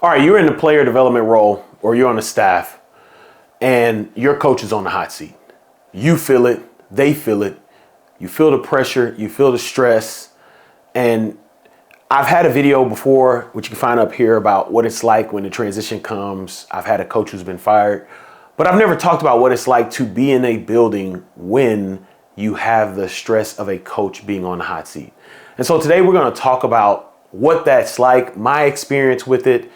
All right, you're in the player development role or you're on the staff and your coach is on the hot seat. You feel it, they feel it, you feel the pressure, you feel the stress. And I've had a video before, which you can find up here, about what it's like when the transition comes. I've had a coach who's been fired, but I've never talked about what it's like to be in a building when you have the stress of a coach being on the hot seat. And so today we're going to talk about what that's like, my experience with it,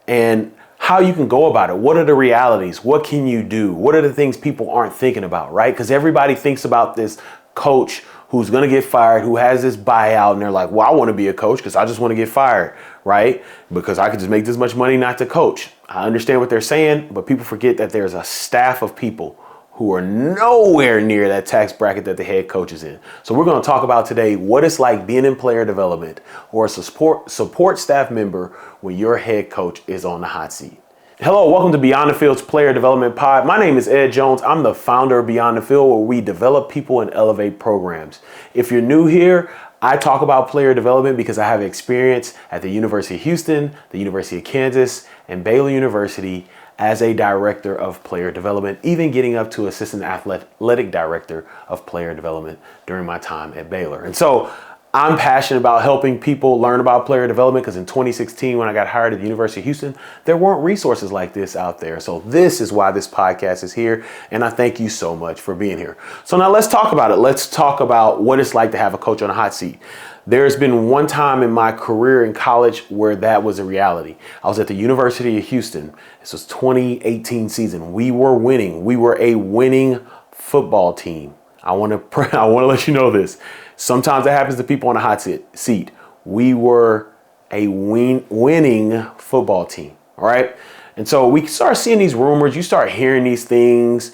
and how you can go about it. What are the realities? What can you do? What are the things people aren't thinking about, right? Because everybody thinks about this coach who's going to get fired, who has this buyout, and they're like, well, I want to be a coach because I just want to get fired, right? Because I could just make this much money not to coach. I understand what they're saying, but people forget that there's a staff of people who are nowhere near that tax bracket that the head coach is in. So we're going to talk about today what it's like being in player development or a support staff member when your head coach is on the hot seat. Hello, welcome to Beyond the Field's Player Development Pod. My name is Ed Jones. I'm the founder of Beyond the Field, where we develop people and elevate programs. If you're new here, I talk about player development because I have experience at the University of Houston, the University of Kansas, and Baylor University as a director of player development, even getting up to assistant athletic director of player development during my time at Baylor. And so I'm passionate about helping people learn about player development because in 2016, when I got hired at the University of Houston, there weren't resources like this out there. So this is why this podcast is here. And I thank you so much for being here. So now let's talk about it. Let's talk about what it's like to have a coach on a hot seat. There's been one time in my career in college where that was a reality. I was at the University of Houston. This was 2018 season. We were winning. We were a winning football team. I want to let you know this. Sometimes that happens to people on a hot seat. We were a winning football team. All right. And so we start seeing these rumors. You start hearing these things.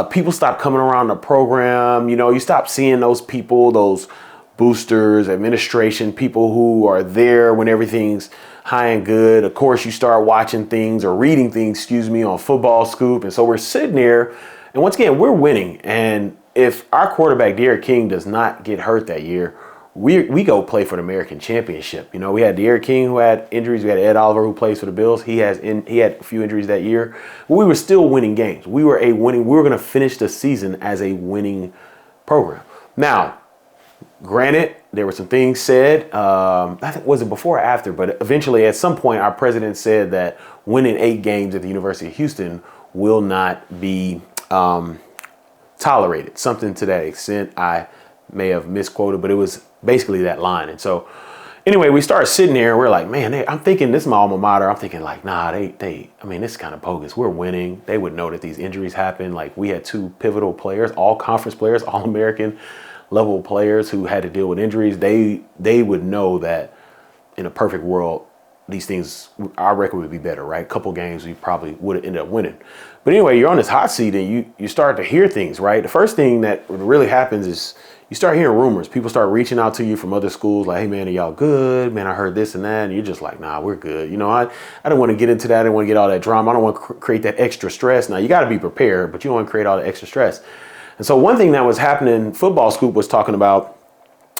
People stop coming around the program. You know, you stop seeing those people, those boosters, administration, people who are there when everything's high and good. Of course, you start watching things or reading things, on Football Scoop. And so we're sitting there, and once again, we're winning. And if our quarterback, Derek King, does not get hurt that year, we go play for the American Championship. You know, we had Derek King who had injuries. We had Ed Oliver who plays for the Bills. He had a few injuries that year. But we were still winning games. We were going to finish the season as a winning program. Now, granted, there were some things said, I think, was it before or after, but eventually at some point our president said that winning 8 games at the University of Houston will not be tolerated. Something to that extent. I may have misquoted, but it was basically that line. And so anyway, we started sitting there and we're like, man, I'm thinking, this is my alma mater. I'm thinking like, nah, this is kind of bogus. We're winning. They would know that these injuries happen. Like, we had 2 pivotal players, all conference players, all American level players who had to deal with injuries. They would know that in a perfect world, these things, our record would be better, right? A couple games, we probably would have ended up winning. But anyway, you're on this hot seat and you start to hear things, right? The first thing that really happens is you start hearing rumors. People start reaching out to you from other schools like, hey man, are y'all good? Man, I heard this and that. And you're just like, nah, we're good. You know, I don't want to get into that. I don't want to get all that drama. I don't want to create that extra stress. Now, you got to be prepared, but you don't want to create all the extra stress. And so one thing that was happening, Football Scoop was talking about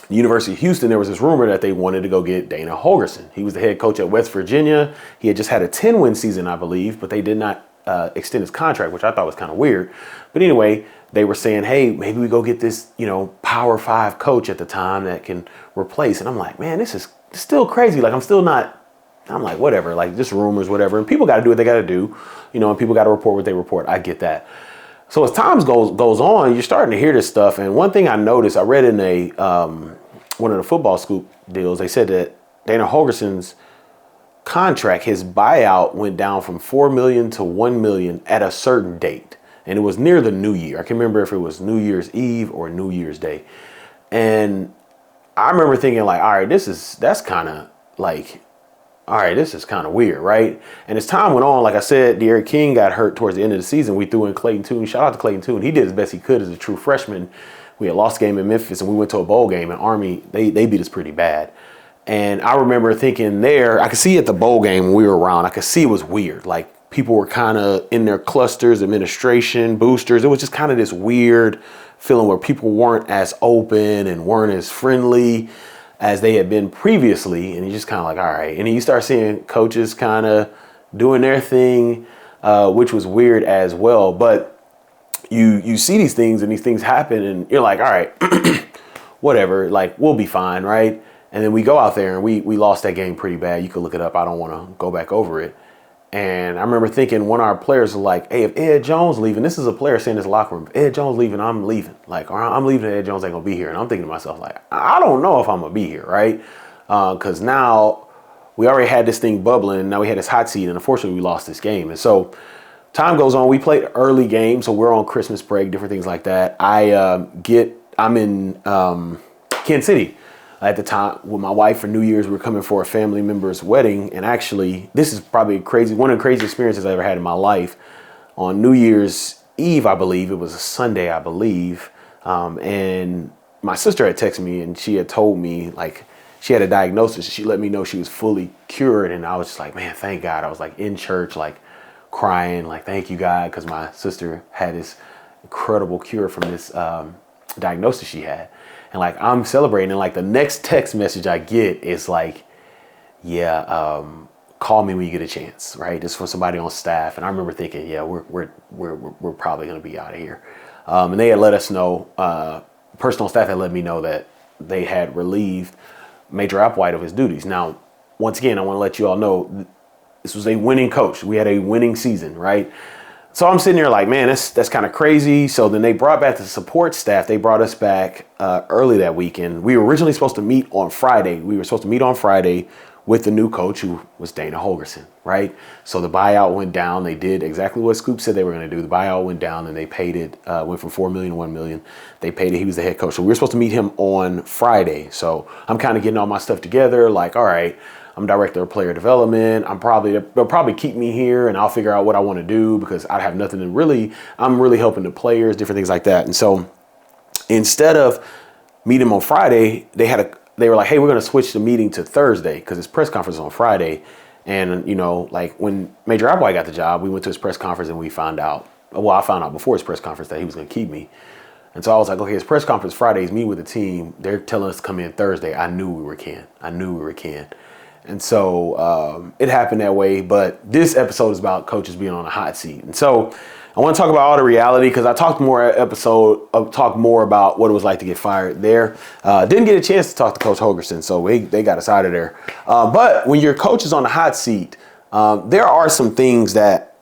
the University of Houston. There was this rumor that they wanted to go get Dana Holgorsen. He was the head coach at West Virginia. He had just had a 10-win season, I believe, but they did not extend his contract, which I thought was kind of weird. But anyway, they were saying, hey, maybe we go get this, Power 5 coach at the time that can replace. And I'm like, man, this is still crazy. Like, I'm like, whatever, like just rumors, whatever. And people got to do what they got to do, and people got to report what they report. I get that. So as time goes on, you're starting to hear this stuff. And one thing I noticed, I read in one of the Football Scoop deals, they said that Dana Holgorsen's contract, his buyout went down from $4 million to $1 million at a certain date. And it was near the new year. I can't remember if it was New Year's Eve or New Year's Day. And I remember thinking like, all right, this is kind of weird, right? And as time went on, like I said, Derek King got hurt towards the end of the season. We threw in Clayton Tune. Shout out to Clayton Tune. He did as best he could as a true freshman. We had lost a game in Memphis and we went to a bowl game, and Army, they beat us pretty bad. And I remember thinking there, I could see at the bowl game when we were around, I could see it was weird. Like, people were kind of in their clusters, administration, boosters. It was just kind of this weird feeling where people weren't as open and weren't as friendly as they had been previously. And you just kind of like, all right. And then you start seeing coaches kind of doing their thing, which was weird as well. But you see these things and these things happen and you're like, all right, whatever, like we'll be fine, right? And then we go out there and we lost that game pretty bad. You can look it up. I don't want to go back over it. And I remember thinking one of our players was like, hey, if Ed Jones leaving, this is a player saying in this locker room, if Ed Jones leaving, I'm leaving. Like, or I'm leaving, Ed Jones ain't going to be here. And I'm thinking to myself, like, I don't know if I'm going to be here, right? Because now we already had this thing bubbling. Now we had this hot seat. And unfortunately, we lost this game. And so time goes on. We played early games. So we're on Christmas break, different things like that. I'm in Kansas City. At the time with my wife for New Year's, we were coming for a family member's wedding. And actually, this is probably one of the craziest experiences I ever had in my life. On New Year's Eve, I believe, it was a Sunday, I believe. And my sister had texted me and she had told me, like, she had a diagnosis. She let me know she was fully cured. And I was just like, man, thank God. I was like in church, like crying, like, thank you, God. Because my sister had this incredible cure from this diagnosis she had. And like, I'm celebrating. And like the next text message I get is like, yeah, call me when you get a chance, right? This from somebody on staff. And I remember thinking, yeah, we're probably going to be out of here. And they had let us know, person on staff had let me know that they had relieved Major Applewhite of his duties. Now, once again, I want to let you all know this was a winning coach. We had a winning season, right? So I'm sitting there like, man, that's kind of crazy. So then they brought back the support staff. They brought us back early that weekend. We were originally supposed to meet on Friday. We were supposed to meet on Friday with the new coach, who was Dana Holgerson, right? So the buyout went down. They did exactly what Scoop said they were going to do. The buyout went down and they paid it, went from $4 million to $1 million. They paid it. He was the head coach. So we were supposed to meet him on Friday. So I'm kind of getting all my stuff together. Like, all right, I'm director of player development. They'll probably keep me here and I'll figure out what I want to do because I have nothing to I'm really helping the players, different things like that. And so instead of meeting him on Friday, they were like, hey, we're going to switch the meeting to Thursday because his press conference is on Friday. And, you know, like when Major Applewhite got the job, we went to his press conference and I found out before his press conference that he was going to keep me. And so I was like, okay, his press conference Fridays, meet with the team. They're telling us to come in Thursday. I knew we were can. And so it happened that way. But this episode is about coaches being on a hot seat. And so I want to talk about all the reality because I talked more about what it was like to get fired there. Didn't get a chance to talk to Coach Holgerson, so they got us out of there. But when your coach is on the hot seat, there are some things that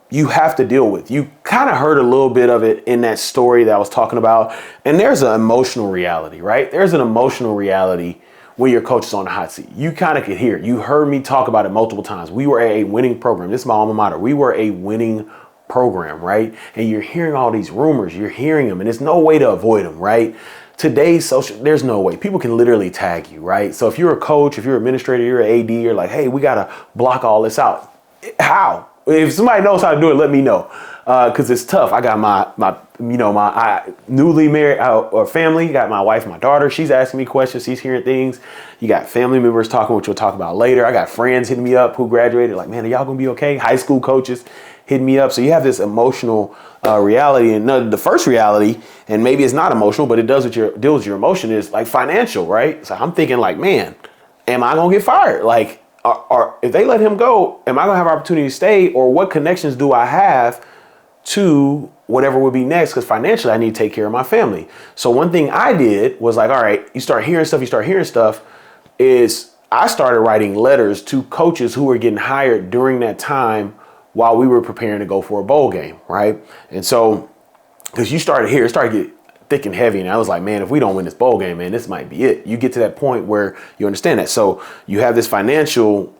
you have to deal with. You kind of heard a little bit of it in that story that I was talking about. And there's an emotional reality, right? There's an emotional reality when your coach is on the hot seat. You kind of could hear it. You heard me talk about it multiple times. We were a winning program. This is my alma mater. We were a winning program, right? And you're hearing all these rumors. You're hearing them, and there's no way to avoid them, right? Today's social, there's no way. People can literally tag you, right? So if you're a coach, if you're an administrator, you're an AD, you're like, hey, we got to block all this out. How? If somebody knows how to do it, let me know. Because it's tough. I got my newly married or family. Got my wife, my daughter. She's asking me questions. She's hearing things. You got family members talking, which we'll talk about later. I got friends hitting me up who graduated. Like, man, are y'all gonna be okay? High school coaches hitting me up. So you have this emotional reality. And the first reality, and maybe it's not emotional, but it deals with your emotion, is like financial, right? So I'm thinking like, man, am I gonna get fired? Like, or if they let him go, am I gonna have an opportunity to stay? Or what connections do I have to whatever would be next? Because financially, I need to take care of my family. So one thing I did was like, all right, you start hearing stuff, is I started writing letters to coaches who were getting hired during that time while we were preparing to go for a bowl game, right? And so, because it started to get thick and heavy, and I was like, man, if we don't win this bowl game, man, this might be it. You get to that point where you understand that. So you have this financial,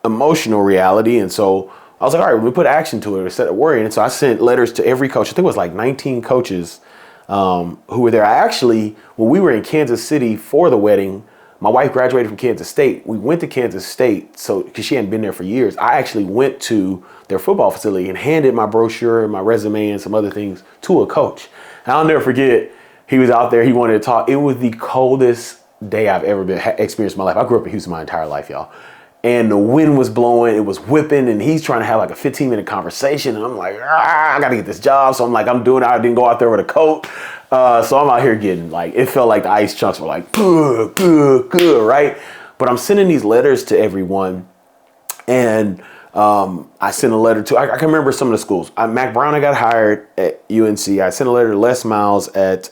emotional reality, and so I was like, all right, we put action to it instead of worrying. And so I sent letters to every coach. I think it was like 19 coaches who were there. When we were in Kansas City for the wedding, my wife graduated from Kansas State. We went to Kansas State because she hadn't been there for years. I actually went to their football facility and handed my brochure, my resume, and some other things to a coach. And I'll never forget, he was out there. He wanted to talk. It was the coldest day I've ever experienced in my life. I grew up in Houston my entire life, y'all. And the wind was blowing, it was whipping, and he's trying to have like a 15-minute conversation. And I'm like, I got to get this job. So I'm like, I didn't go out there with a coat. So I'm out here getting like, it felt like the ice chunks were like, good, right? But I'm sending these letters to everyone. And I sent a letter to, I can remember some of the schools. Mac Brown, I got hired at UNC. I sent a letter to Les Miles at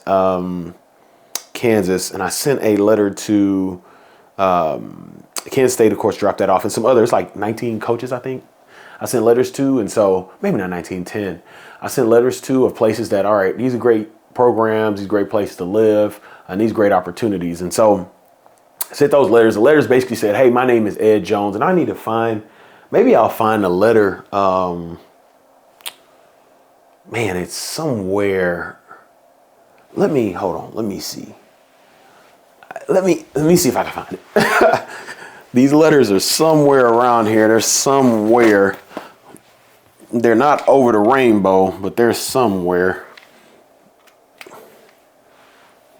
Kansas, and I sent a letter to Kansas State, of course, dropped that off, and some others, like 19 coaches, I think. I sent letters to, and so maybe not 19, 10. I sent letters to of places that, all right, these are great programs, these great places to live, and these great opportunities. And so I sent those letters. The letters basically said, hey, my name is Ed Jones, and I need to find, maybe I'll find a letter. Man, it's somewhere. Hold on, let me see. Let me see if I can find it. These letters are somewhere around here. They're somewhere. They're not over the rainbow, but they're somewhere.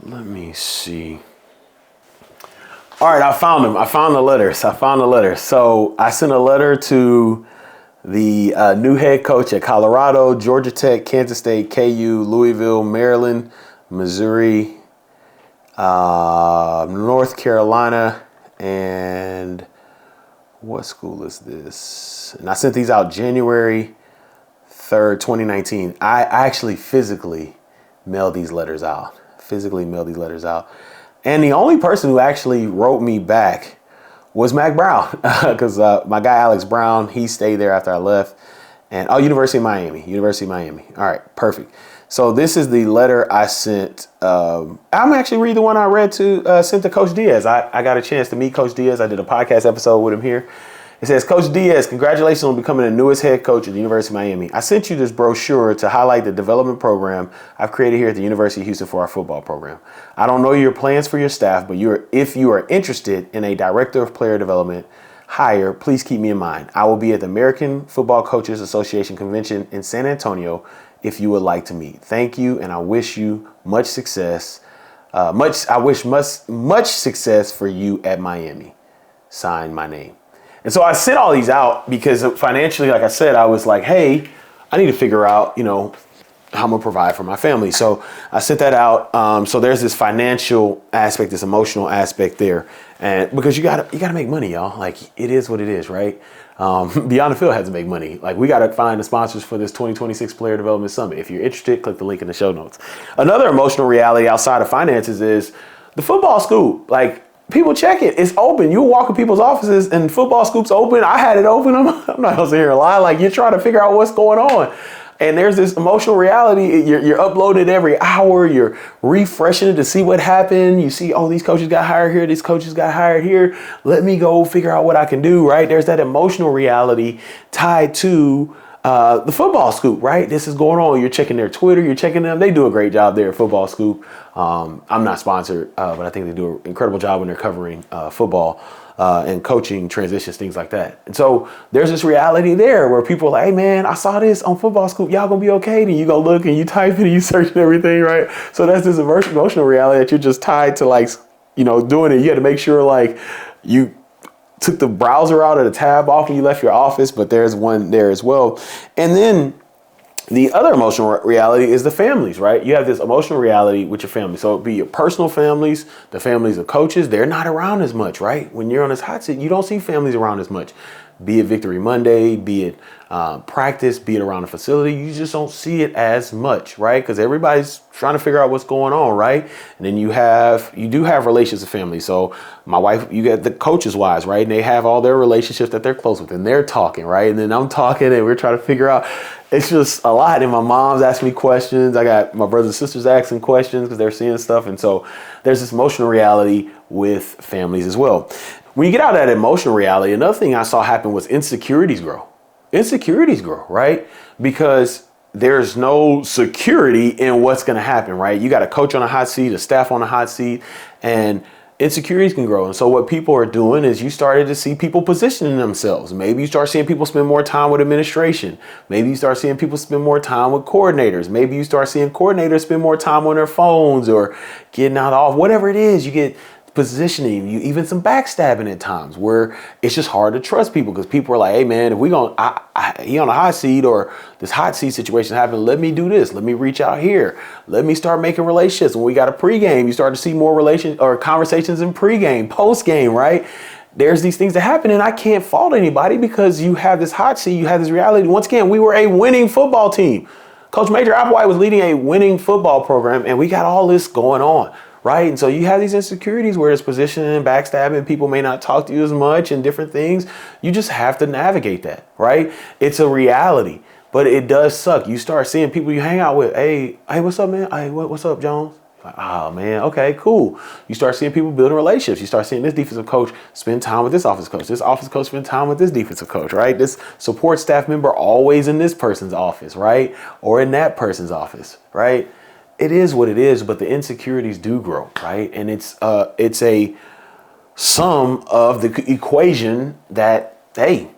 Let me see. All right, I found them. I found the letters. So I sent a letter to the new head coach at Colorado, Georgia Tech, Kansas State, KU, Louisville, Maryland, Missouri, North Carolina, and what school is this? And I sent these out January 3rd, 2019. I actually physically mailed these letters out. And the only person who actually wrote me back was Mac Brown, because my guy Alex Brown, he stayed there after I left. And University of Miami. All right, perfect. So this is the letter I sent. I'm actually read the one I read to sent to Coach Diaz. I got a chance to meet Coach Diaz. I did a podcast episode with him here. It says, Coach Diaz, congratulations on becoming the newest head coach at the University of Miami. I sent you this brochure to highlight the development program I've created here at the University of Houston for our football program. I don't know your plans for your staff, but if you are interested in a director of player development hire, please keep me in mind. I will be at the American Football Coaches Association convention in San Antonio if you would like to meet. Thank you, and I wish you much success. Much success for you at Miami. Sign, my name. And so I sent all these out because financially, like I said, I was like, hey, I need to figure out, how I'm gonna provide for my family. So I sent that out. So there's this financial aspect, this emotional aspect there. And because you gotta make money, y'all. Like, it is what it is, right? Beyond the Field has to make money. Like, we got to find the sponsors for this 2026 Player Development Summit. If you're interested, click the link in the show notes. Another emotional reality outside of finances is the football scoop. Like, people check it. It's open. You walk in people's offices and football scoop's open. I had it open. I'm not going to sit here and lie. Like, you're trying to figure out what's going on. And there's this emotional reality. You're uploading every hour. You're refreshing it to see what happened. You see, oh, these coaches got hired here. These coaches got hired here. Let me go figure out what I can do, right? There's that emotional reality tied to the football scoop, right? This is going on. You're checking their Twitter. You're checking them. They do a great job there at Football Scoop. I'm not sponsored, but I think they do an incredible job when they're covering football and coaching transitions, things like that. And so there's this reality there where people are like, hey, man, I saw this on Football Scoop. Y'all gonna be okay? And you go look and you type it and you search and everything, right? So that's this emotional reality that you're just tied to, like, doing it. You had to make sure, like, you took the browser out of the tab off when you left your office, but there's one there as well. And then the other emotional reality is the families, right? You have this emotional reality with your family. So it'd be your personal families, the families of coaches. They're not around as much, right? When you're on this hot seat, you don't see families around as much. Be it Victory Monday, be it practice, be it around the facility, you just don't see it as much, right? Because everybody's trying to figure out what's going on, right? And then you do have relations of family. So my wife, you get the coaches' wives, right? And they have all their relationships that they're close with, and they're talking, right? And then I'm talking, and we're trying to figure out. It's just a lot. And my mom's asking me questions. I got my brothers and sisters asking questions because they're seeing stuff. And so there's this emotional reality with families as well. When you get out of that emotional reality, another thing I saw happen was insecurities grow. Right? Because there's no security in what's going to happen, right? You got a coach on a hot seat, a staff on a hot seat, and insecurities can grow. And so what people are doing is you started to see people positioning themselves. Maybe you start seeing people spend more time with administration. Maybe you start seeing people spend more time with coordinators. Maybe you start seeing coordinators spend more time on their phones or getting out off, whatever it is. You get positioning, you even some backstabbing at times where it's just hard to trust people because people are like, hey man, if we he on a hot seat or this hot seat situation happened, let me do this. Let me reach out here. Let me start making relationships. When we got a pregame, you start to see more relations or conversations in pregame, postgame, right? there's these things that happen, and I can't fault anybody because you have this hot seat, you have this reality. Once again, we were a winning football team. Coach Major Applewhite was leading a winning football program, and we got all this going on, right? And so you have these insecurities where it's positioning and backstabbing. People may not talk to you as much and different things. You just have to navigate that, right? It's a reality, but it does suck. You start seeing people you hang out with. Hey, what's up, man? Hey, what's up, Jones? Like, oh man, okay, cool. You start seeing people building relationships. You start seeing this defensive coach spend time with this office coach. This office coach spend time with this defensive coach, right? This support staff member always in this person's office, right? Or in that person's office, right? It is what it is, but the insecurities do grow, right? And it's a sum of the equation that, hey,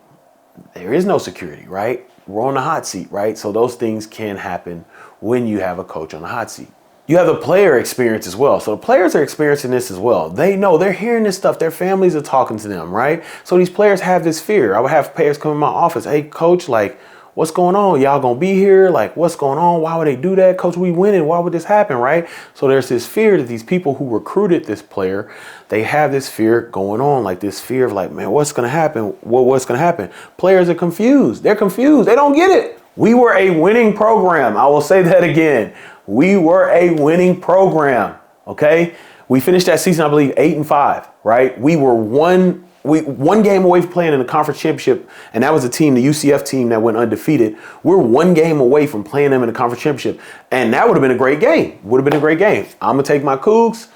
there is no security, right? We're on the hot seat, right? So those things can happen when you have a coach on the hot seat. You have the player experience as well. So the players are experiencing this as well. They know, they're hearing this stuff. Their families are talking to them, right? So these players have this fear. I would have players come in my office. Hey, coach, like, what's going on? Y'all gonna be here? Like, what's going on? Why would they do that? Coach, we winning. Why would this happen, right? So there's this fear that these people who recruited this player, they have this fear going on, like this fear of like, man, what's gonna happen? What's gonna happen? Players are confused. They're confused. They don't get it. We were a winning program. I will say that again. We were a winning program, okay? We finished that season, I believe, 8-5, right? We were one game away from playing in the conference championship, and that was the team, the UCF team that went undefeated. We're one game away from playing them in the conference championship, and that would have been a great game. Would have been a great game. I'm going to take my Cougs.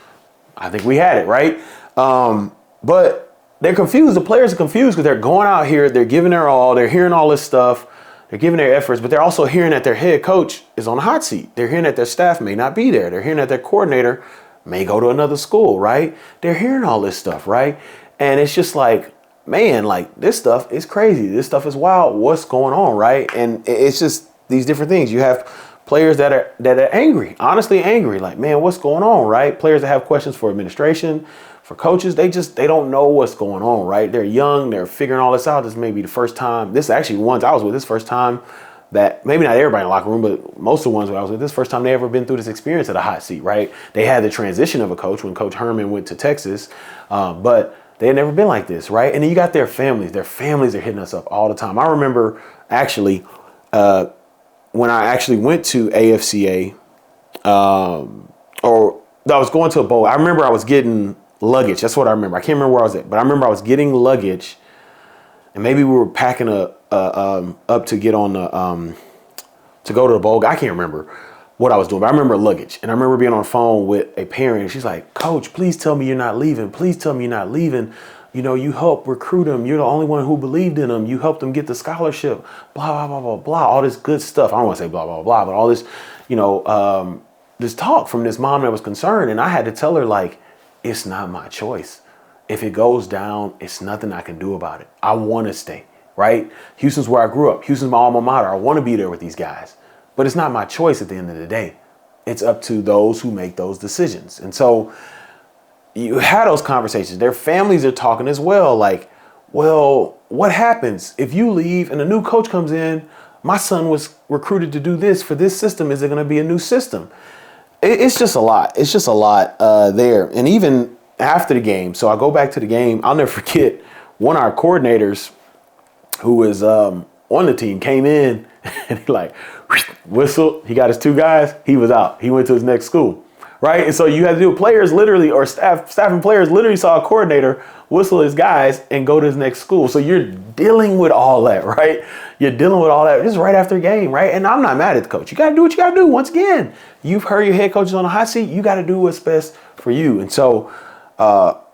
I think we had it, right? But they're confused. The players are confused because they're going out here, they're giving their all, they're hearing all this stuff. They're giving their efforts, but they're also hearing that their head coach is on the hot seat. They're hearing that their staff may not be there. They're hearing that their coordinator may go to another school, right? They're hearing all this stuff, right? And it's just like, man, like this stuff is crazy. This stuff is wild. What's going on, right? And it's just these different things. You have players that are angry, honestly angry. Like, man, what's going on, right? Players that have questions for administration, for coaches, they don't know what's going on, right? They're young, they're figuring all this out. This may be the first time. This actually ones I was with, this first time that maybe not everybody in the locker room, but most of the ones I was with, this first time they ever been through this experience at a hot seat, right? They had the transition of a coach when Coach Herman went to Texas, but they had never been like this, right? And then you got their families. Their families are hitting us up all the time. I remember actually when I actually went to AFCA, or I was going to a bowl. I remember I was getting luggage. That's what I remember. I can't remember where I was at, but I remember I was getting luggage, and maybe we were packing up to get on the to go to the bowl. I can't remember what I was doing, but I remember luggage, and I remember being on the phone with a parent. And she's like, "Coach, please tell me you're not leaving. Please tell me you're not leaving. You know, you helped recruit him. You're the only one who believed in him. You helped him get the scholarship. Blah blah blah blah blah. All this good stuff. I don't want to say blah blah blah, but all this, you know, this talk from this mom that was concerned, and I had to tell her like, it's not my choice. If it goes down, it's nothing I can do about it. I want to stay, right? Houston's where I grew up. Houston's my alma mater. I want to be there with these guys. But it's not my choice at the end of the day. It's up to those who make those decisions. And so you had those conversations. Their families are talking as well. Like, well, what happens if you leave and a new coach comes in? My son was recruited to do this for this system. Is it going to be a new system? It's just a lot. It's just a lot there. And even after the game, so I go back to the game. I'll never forget one of our coordinators who was on the team came in and he like whistled. He got his two guys. He was out. He went to his next school. Right. And so you had to do players literally, or staff and players literally saw a coordinator whistle his guys and go to his next school. So you're dealing with all that, right? You're dealing with all that. This is right after a game, right? And I'm not mad at the coach. You got to do what you got to do. Once again, you've heard your head coach is on the hot seat. You got to do what's best for you. And so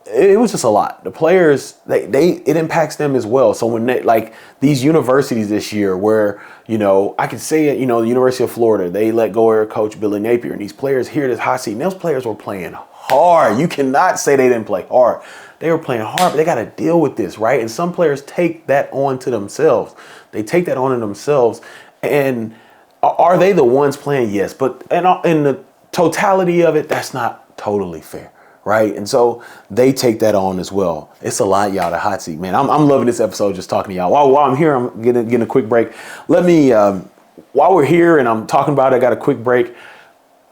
it was just a lot. The players, it impacts them as well. So when they, like these universities this year where, you know, I could say it, you know, the University of Florida, they let go of their coach, Billy Napier, and these players here at this hot seat, and those players were playing hard. You cannot say they didn't play hard. They were playing hard, but they got to deal with this, right? And some players take that on to themselves. They take that on to themselves. And are they the ones playing? Yes. But in the totality of it, that's not totally fair, right? And so they take that on as well. It's a lot, y'all, the hot seat, man. I'm loving this episode just talking to y'all. While I'm here, I'm getting a quick break. Let me, while we're here and I'm talking about it, I got a quick break.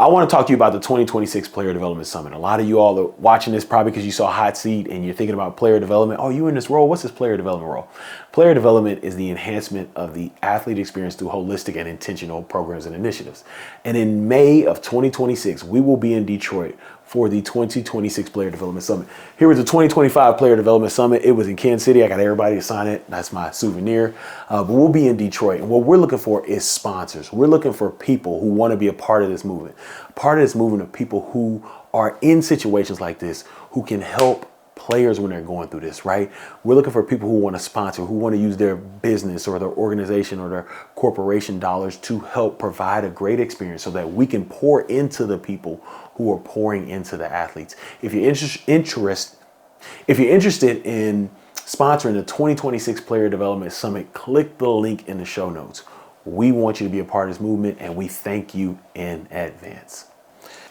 I want to talk to you about the 2026 Player Development Summit. A lot of you all are watching this probably because you saw Hot Seat and you're thinking about player development. Oh, you in this role? What's this player development role? Player development is the enhancement of the athlete experience through holistic and intentional programs and initiatives. And in May of 2026, we will be in Detroit for the 2026 Player Development Summit. Here was the 2025 Player Development Summit. It was in Kansas City. I got everybody to sign it. That's my souvenir. But we'll be in Detroit. And what we're looking for is sponsors. We're looking for people who want to be a part of this movement. Part of this movement of people who are in situations like this, who can help players when they're going through this, right? We're looking for people who want to sponsor, who want to use their business or their organization or their corporation dollars to help provide a great experience so that we can pour into the people who are pouring into the athletes. If you're interested in sponsoring the 2026 Player Development Summit, click the link in the show notes. We want you to be a part of this movement, and we thank you in advance.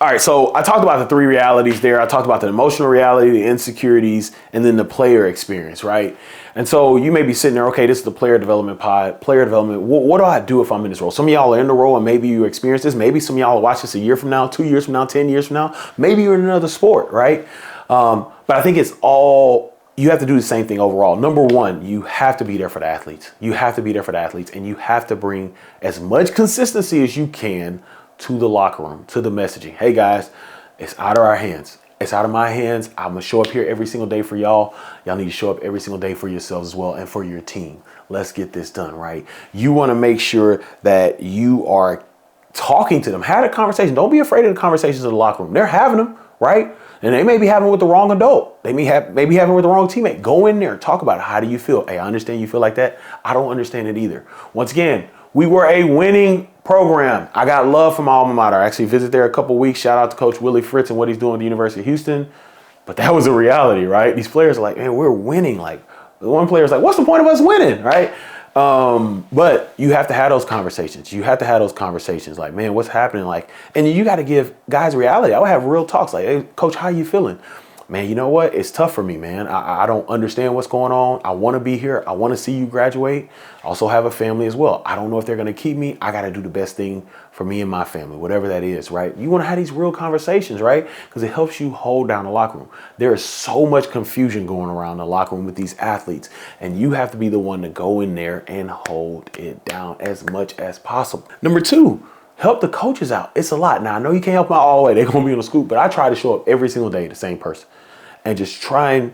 All right, so I talked about the three realities there. I talked about the emotional reality, the insecurities, and then the player experience, right? And so you may be sitting there, okay, this is the player development pod, player development. What do I do if I'm in this role? Some of y'all are in the role and maybe you experience this. Maybe some of y'all will watch this a year from now, 2 years from now, 10 years from now. Maybe you're in another sport, right? But I think it's all, you have to do the same thing overall. Number one, you have to be there for the athletes. You have to be there for the athletes, and you have to bring as much consistency as you can to the locker room, to the messaging. Hey guys, it's out of our hands. It's out of my hands. I'm gonna show up here every single day for y'all. Y'all need to show up every single day for yourselves as well and for your team. Let's get this done, right? You wanna make sure that you are talking to them. Have a conversation. Don't be afraid of the conversations in the locker room. They're having them, right? And they may be having with the wrong adult. They may be having with the wrong teammate. Go in there, talk about it. How do you feel? Hey, I understand you feel like that. I don't understand it either. Once again, we were a winning program. I got love from my alma mater. I actually visited there a couple weeks. Shout out to Coach Willie Fritz and what he's doing at the University of Houston. But that was a reality, right? These players are like, man, we're winning. Like, the one player's like, what's the point of us winning, right? But you have to have those conversations. You have to have those conversations like, man, what's happening? Like, and you got to give guys reality. I would have real talks like, hey, coach, how you feeling? Man, you know what? It's tough for me, man. I don't understand what's going on. I want to be here. I want to see you graduate. I also have a family as well. I don't know if they're going to keep me. I got to do the best thing for me and my family, whatever that is, right? You want to have these real conversations, right? Because it helps you hold down the locker room. There is so much confusion going around the locker room with these athletes, and you have to be the one to go in there and hold it down as much as possible. Number two, help the coaches out. It's a lot. Now, I know you can't help them out all the way. They're going to be on the scoop, but I try to show up every single day the same person and just try and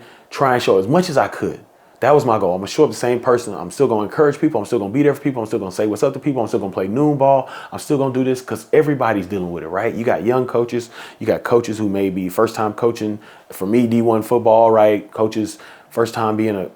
show as much as I could. That was my goal. I'm going to show up the same person. I'm still going to encourage people. I'm still going to be there for people. I'm still going to say what's up to people. I'm still going to play noon ball. I'm still going to do this because everybody's dealing with it, right? You got young coaches. You got coaches who may be first time coaching. For me, D1 football, right? Coaches, first time being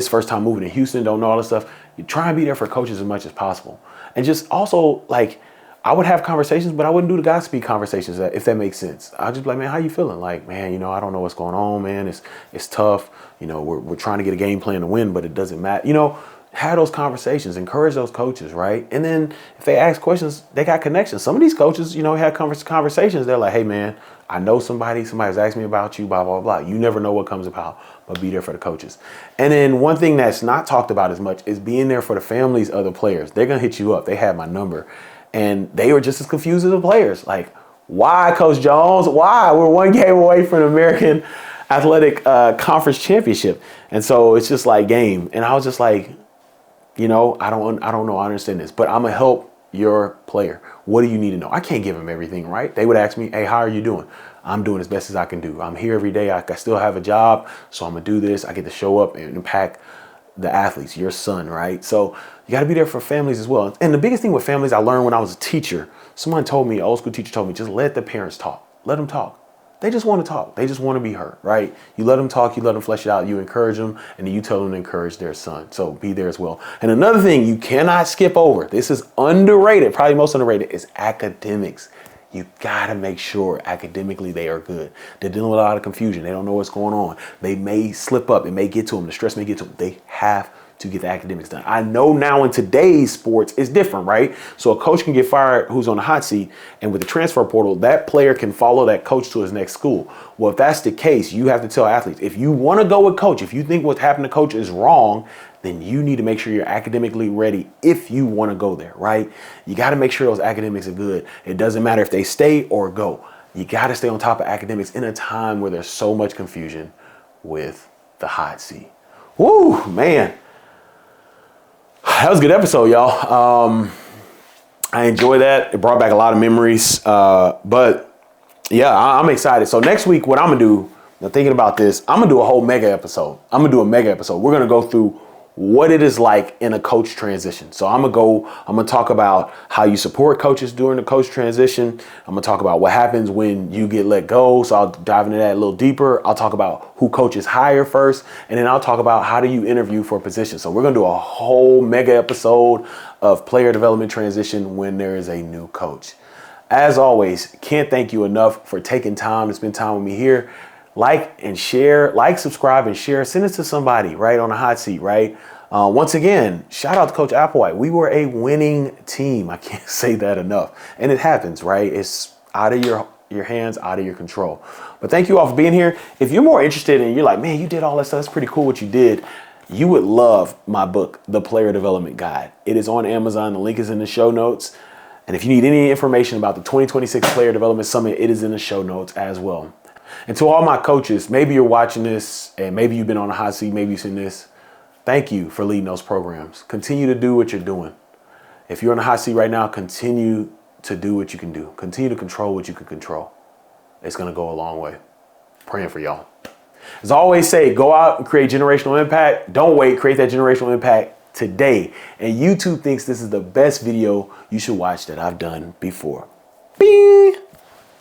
first time moving to Houston, don't know all this stuff. You try and be there for coaches as much as possible. And just also, like, I would have conversations, but I wouldn't do the gossipy conversations, if that makes sense. I'd just be like, man, how you feeling? Like, man, I don't know what's going on, man. It's tough. We're trying to get a game plan to win, but it doesn't matter. Have those conversations, encourage those coaches, right? And then if they ask questions, they got connections. Some of these coaches, had conversations. They're like, hey, man, I know somebody's asked me about you, blah, blah, blah. You never know what comes about, but be there for the coaches. And then one thing that's not talked about as much is being there for the families of the players. They're going to hit you up. They have my number. And they were just as confused as the players. Like, why, Coach Jones? Why? We're one game away from the American Athletic Conference Championship. And so it's just like game. And I was just like, I don't know. I understand this, but I'm going to help your player. What do you need to know? I can't give them everything, right? They would ask me, hey, how are you doing? I'm doing as best as I can do. I'm here every day. I still have a job, so I'm going to do this. I get to show up and impact the athletes, your son, right? So you got to be there for families as well. And the biggest thing with families I learned when I was a teacher, someone told me, an old school teacher told me, just let the parents talk. Let them talk. They just want to talk. They just want to be heard, right? You let them talk, you let them flesh it out, you encourage them, and then you tell them to encourage their son. So be there as well. And another thing you cannot skip over, this is underrated, probably most underrated, is academics. You got to make sure academically they are good. They're dealing with a lot of confusion. They don't know what's going on. They may slip up. It may get to them. The stress may get to them. They have to get the academics done. I know now in today's sports, it's different, right? So a coach can get fired who's on the hot seat, and with the transfer portal, that player can follow that coach to his next school. Well, if that's the case, you have to tell athletes, if you want to go with coach, if you think what's happened to coach is wrong, then you need to make sure you're academically ready if you want to go there, right? You got to make sure those academics are good. It doesn't matter if they stay or go. You got to stay on top of academics in a time where there's so much confusion with the hot seat. Woo, man. That was a good episode, y'all. I enjoy that. It brought back a lot of memories. But yeah, I'm excited. So next week, what I'm going to do, now thinking about this, I'm going to do a whole mega episode. I'm going to do a mega episode. We're going to go through what it is like in a coach transition. So I'm going to talk about how you support coaches during the coach transition. I'm going to talk about what happens when you get let go. So I'll dive into that a little deeper. I'll talk about who coaches hire first, and then I'll talk about how do you interview for a position. So we're going to do a whole mega episode of player development transition when there is a new coach. As always, can't thank you enough for taking time to spend time with me here. Like and share, subscribe and share. Send it to somebody right on the hot seat, right? Once again, shout out to Coach Applewhite. We were a winning team. I can't say that enough. And it happens, right? It's out of your hands, out of your control. But thank you all for being here. If you're more interested and you're like, man, you did all that stuff, that's pretty cool what you did, you would love my book, The Player Development Guide. It is on Amazon. The link is in the show notes. And if you need any information about the 2026 Player Development Summit, it is in the show notes as well. And to all my coaches, maybe you're watching this and maybe you've been on a hot seat, maybe you've seen this. Thank you for leading those programs. Continue to do what you're doing. If you're on a hot seat right now, continue to do what you can do. Continue to control what you can control. It's going to go a long way. Praying for y'all. As I always say, go out and create generational impact. Don't wait. Create that generational impact today. And YouTube thinks this is the best video you should watch that I've done before. Bing!